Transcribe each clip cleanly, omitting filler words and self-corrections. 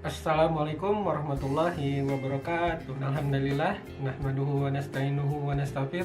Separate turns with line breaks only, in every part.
Assalamualaikum warahmatullahi wabarakatuh. Alhamdulillah nahmaduhu wa nasta'inuhu wa nastaghfir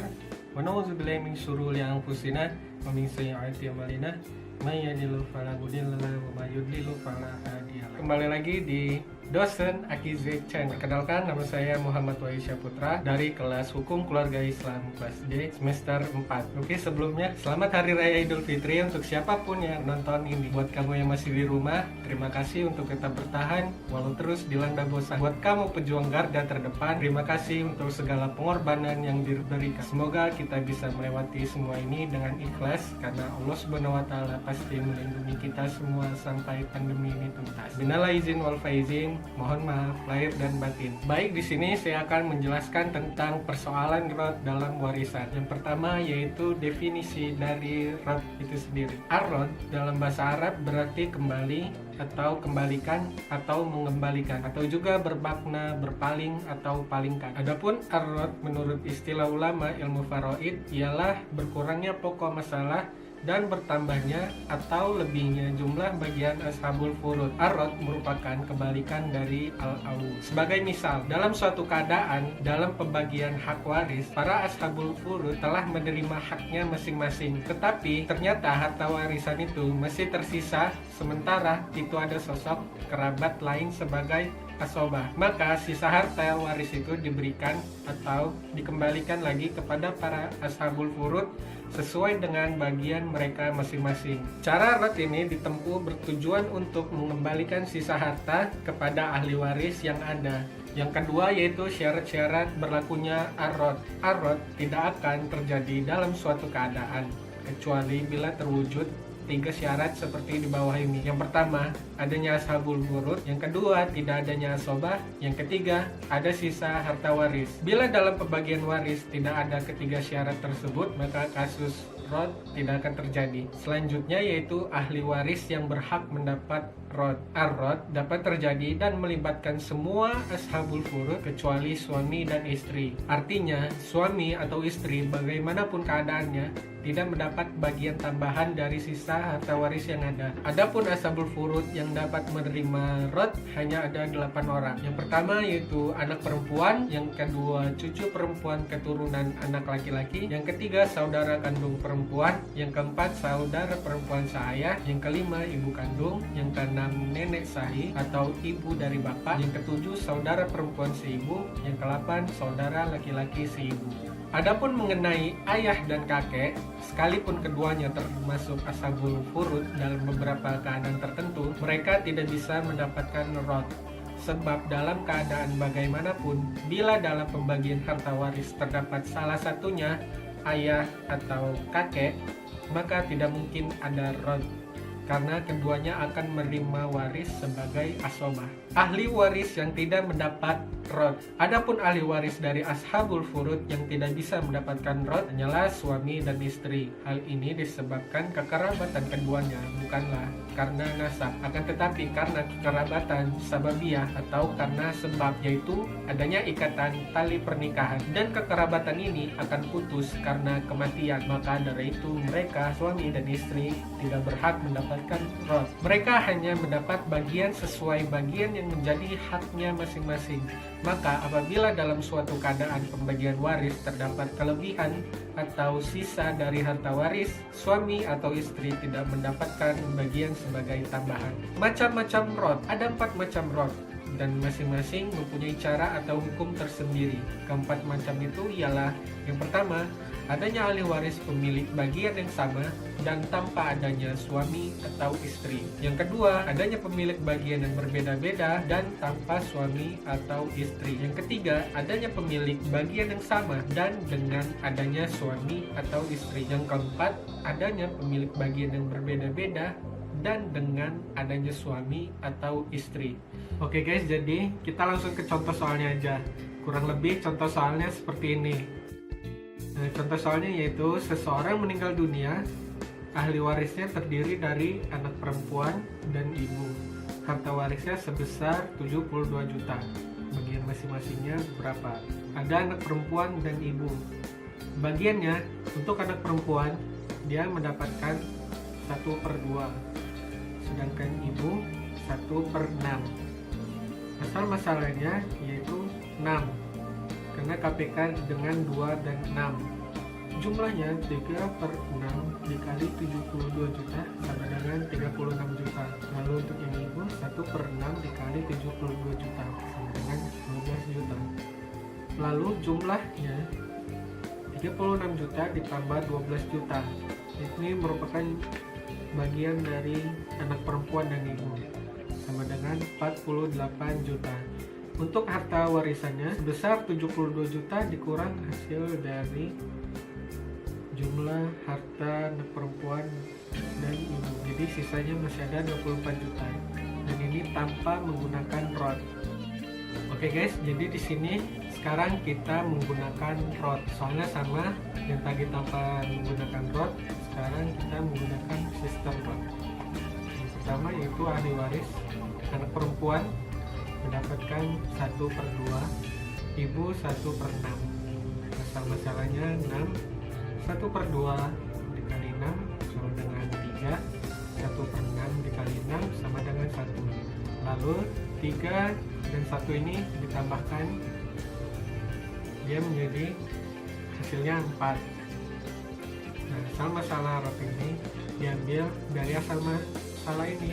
wa na'udzubillahi min syururi anfusina wa min sayyiati a'malina may yahdihillahu fala mudilla lahu wa may yudlil fala hadiyalah. Kembali lagi di Dosen Akiz Channel. Perkenalkan, nama saya Muhammad Waisya Putra dari kelas Hukum Keluarga Islam kelas D semester 4. Oke, sebelumnya selamat Hari Raya Idul Fitri untuk siapapun yang nonton ini. Buat kamu yang masih di rumah, terima kasih untuk tetap bertahan walau terus dilanda bosan. Buat kamu pejuang garda terdepan, terima kasih untuk segala pengorbanan yang diberikan. Semoga kita bisa melewati semua ini dengan ikhlas karena Allah Subhanahu wa taala pasti melindungi kita semua sampai pandemi ini tuntas. Minal aizin wal faizin, mohon maaf lahir dan batin. Baik, di sini saya akan menjelaskan tentang persoalan rod dalam warisan. Yang pertama yaitu definisi dari rod itu sendiri. Ar-rod dalam bahasa Arab berarti kembali atau kembalikan atau mengembalikan, atau juga bermakna berpaling atau palingkan. Adapun ar-rod menurut istilah ulama ilmu faraid ialah berkurangnya pokok masalah dan bertambahnya atau lebihnya jumlah bagian ashabul furud. Ar-rod merupakan kebalikan dari al-awu. Sebagai misal, dalam suatu keadaan dalam pembagian hak waris, para ashabul furud telah menerima haknya masing-masing, tetapi ternyata harta warisan itu masih tersisa, sementara itu ada sosok kerabat lain sebagai asobah. Maka sisa harta waris itu diberikan atau dikembalikan lagi kepada para ashabul furud sesuai dengan bagian mereka masing-masing. Cara rod ini ditempuh bertujuan untuk mengembalikan sisa harta kepada ahli waris yang ada. Yang kedua yaitu syarat-syarat berlakunya ar-rod. Ar-rod tidak akan terjadi dalam suatu keadaan kecuali bila terwujud 3 syarat seperti di bawah ini. Yang pertama, adanya ashabul furud. Yang kedua, tidak adanya asobah. Yang ketiga, ada sisa harta waris. Bila dalam pembagian waris tidak ada ketiga syarat tersebut, maka kasus rod tidak akan terjadi. Selanjutnya yaitu ahli waris yang berhak mendapat rod. Ar-rod dapat terjadi dan melibatkan semua ashabul furud kecuali suami dan istri. Artinya, suami atau istri bagaimanapun keadaannya tidak mendapat bagian tambahan dari sisa harta waris yang ada. Adapun ashabul furud yang dapat menerima rod hanya ada 8 orang. Yang pertama yaitu anak perempuan, yang kedua cucu perempuan keturunan anak laki-laki, yang ketiga saudara kandung perempuan, yang keempat saudara perempuan seayah, yang kelima ibu kandung, yang keenam nenek sahih atau ibu dari bapak, yang ketujuh saudara perempuan seibu, yang kedelapan saudara laki-laki seibu. Adapun mengenai ayah dan kakek, sekalipun keduanya termasuk ashabul furud dalam beberapa keadaan tertentu, mereka tidak bisa mendapatkan rod. Sebab dalam keadaan bagaimanapun, bila dalam pembagian harta waris terdapat salah satunya ayah atau kakek, maka tidak mungkin ada rod, karena keduanya akan menerima waris sebagai asobah. Ahli waris yang tidak mendapat rod. Adapun ahli waris dari ashabul furud yang tidak bisa mendapatkan rod hanyalah suami dan istri. Hal ini disebabkan kekerabatan keduanya, bukanlah karena nasab, akan tetapi karena kekerabatan sababiyah atau karena sebab, yaitu adanya ikatan tali pernikahan, dan kekerabatan ini akan putus karena kematian. Maka dari itu mereka suami dan istri tidak berhak mendapatkan rod. Mereka hanya mendapat bagian sesuai bagian yang menjadi haknya masing-masing. Maka apabila dalam suatu keadaan pembagian waris terdapat kelebihan atau sisa dari harta waris, suami atau istri tidak mendapatkan bagian sebagai tambahan. Macam-macam rod, ada 4 macam rod, dan masing-masing mempunyai cara atau hukum tersendiri. Keempat macam itu ialah: yang pertama, adanya ahli waris pemilik bagian yang sama dan tanpa adanya suami atau istri. Yang kedua, adanya pemilik bagian yang berbeda-beda dan tanpa suami atau istri. Yang ketiga, adanya pemilik bagian yang sama dan dengan adanya suami atau istri. Yang keempat, adanya pemilik bagian yang berbeda-beda dan dengan adanya suami atau istri. Oke guys, jadi kita langsung ke contoh soalnya aja. Kurang lebih contoh soalnya seperti ini. Contoh soalnya yaitu seseorang meninggal dunia, ahli warisnya terdiri dari anak perempuan dan ibu. Harta warisnya sebesar 72 juta. Bagian masing-masingnya berapa? Ada anak perempuan dan ibu. Bagiannya untuk anak perempuan dia mendapatkan 1/2, sedangkan ibu 1/6. Asal masalahnya yaitu 6, karena KPK dengan 2 dan 6. Jumlahnya 3/6 dikali 72 juta sama dengan 36 juta. Lalu untuk yang ibu 1/6 dikali 72 juta sama dengan 12 juta. Lalu jumlahnya 36 juta ditambah 12 juta. Ini merupakan bagian dari anak perempuan dan ibu, sama dengan 48 juta. Untuk harta warisannya sebesar 72 juta dikurang hasil dari jumlah harta anak perempuan dan ibu. Jadi sisanya masih ada 24 juta. Dan ini tanpa menggunakan rot. Oke guys, jadi di sini sekarang kita menggunakan rot. Soalnya sama yang tadi tanpa menggunakan rot, sekarang kita menggunakan sistem rot. Yang pertama yaitu ahli waris anak perempuan mendapatkan 1/2, ibu 1/6. Asal masalahnya 6, 1/2 dikali 6 sama dengan 3, 1/6 dikali 6 sama dengan 1. Lalu 3 dan 1 ini ditambahkan, dia menjadi hasilnya 4. Nah, asal masalah rot ini diambil dari asal masalah ini,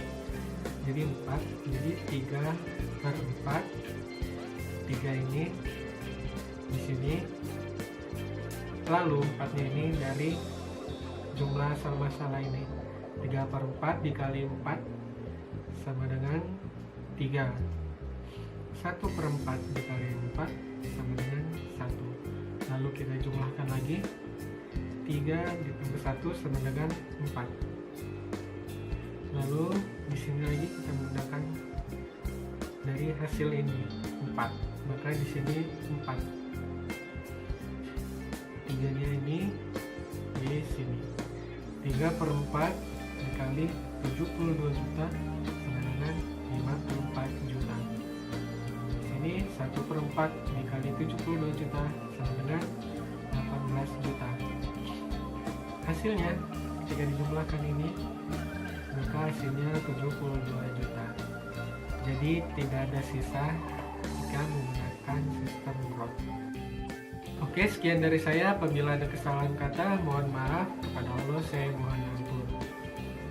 jadi 4, jadi 3/4. 3 ini di sini, lalu 4-nya ini dari jumlah asal masalah ini. 3/4 dikali 4 sama dengan 3. 1/4 dikali 4 sama dengan 1. Lalu kita jumlahkan lagi, 3 ditambah 1 sama dengan 4. Lalu di sini lagi kita menggunakan dari hasil ini 4, maka di sini 4. 3-nya ini di sini. 3/4 dikali 72 juta sama dengan 54 juta. Ini 1/4 dikali 72 juta sama dengan 18 juta. Hasilnya jika dijumlahkan ini, maka hasilnya 72 juta. Jadi tidak ada sisa jika menggunakan sistem rot. Oke, sekian dari saya. Apabila ada kesalahan kata, mohon maaf. Kepada Allah saya mohon ampun.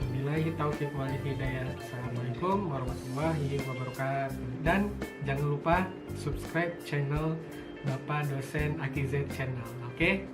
Wabillahi taufiq wal hidayah. Assalamualaikum warahmatullahi wabarakatuh. Dan jangan lupa subscribe channel Bapak Dosen Akiz Channel. Oke?